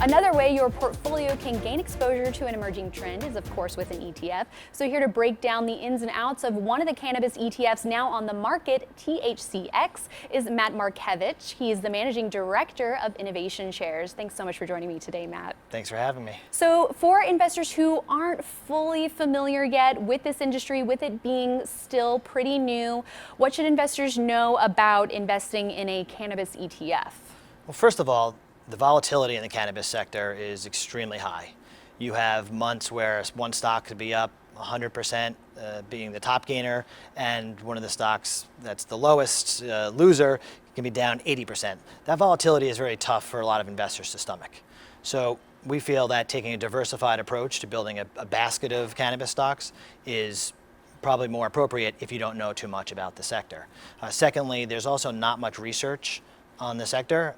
Another way your portfolio can gain exposure to an emerging trend is, of course, with an ETF. So here to break down the ins and outs of one of the cannabis ETFs now on the market, THCX, is Matt Markiewicz. He is the Managing Director of Innovation Shares. Thanks so much for joining me today, Matt. Thanks for having me. So for investors who aren't fully familiar yet with this industry, with it being still pretty new, what should investors know about investing in a cannabis ETF? Well, first of all, the volatility in the cannabis sector is extremely high. You have months where one stock could be up 100%, being the top gainer, and one of the stocks that's the lowest loser can be down 80%. That volatility is very tough for a lot of investors to stomach. So we feel that taking a diversified approach to building a basket of cannabis stocks is probably more appropriate if you don't know too much about the sector. Secondly, there's also not much research on the sector.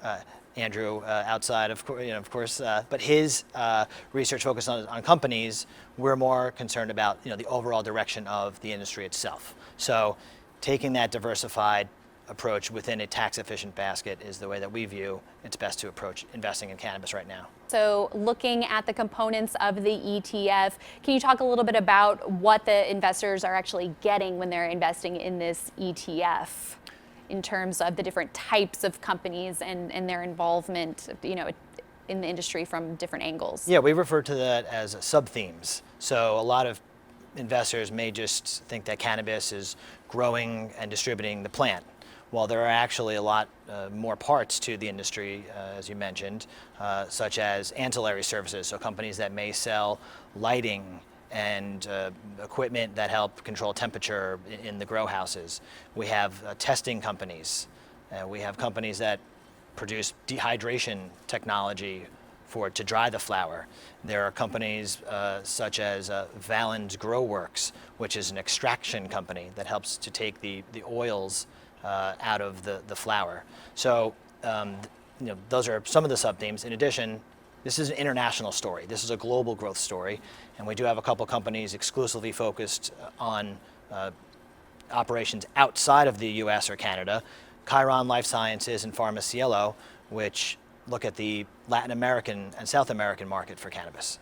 Andrew, outside of course, but his research focused on companies. We're more concerned about the overall direction of the industry itself. So taking that diversified approach within a tax-efficient basket is the way that we view it's best to approach investing in cannabis right now. So looking at the components of the ETF, can you talk a little bit about what the investors are actually getting when they're investing in this ETF? In terms of the different types of companies and their involvement, in the industry from different angles. Yeah, we refer to that as sub-themes. So a lot of investors may just think that cannabis is growing and distributing the plant. While there are actually a lot more parts to the industry, as you mentioned, such as ancillary services, so companies that may sell lighting and equipment that help control temperature in the grow houses. We have testing companies. We have companies that produce dehydration technology to dry the flower. There are companies such as Valens Grow Works, which is an extraction company that helps to take the oils out of the flower. So those are some of the sub-themes. In addition, this is an international story. This is a global growth story, and we do have a couple companies exclusively focused on operations outside of the US or Canada, Chiron Life Sciences and Pharma Cielo, which look at the Latin American and South American market for cannabis.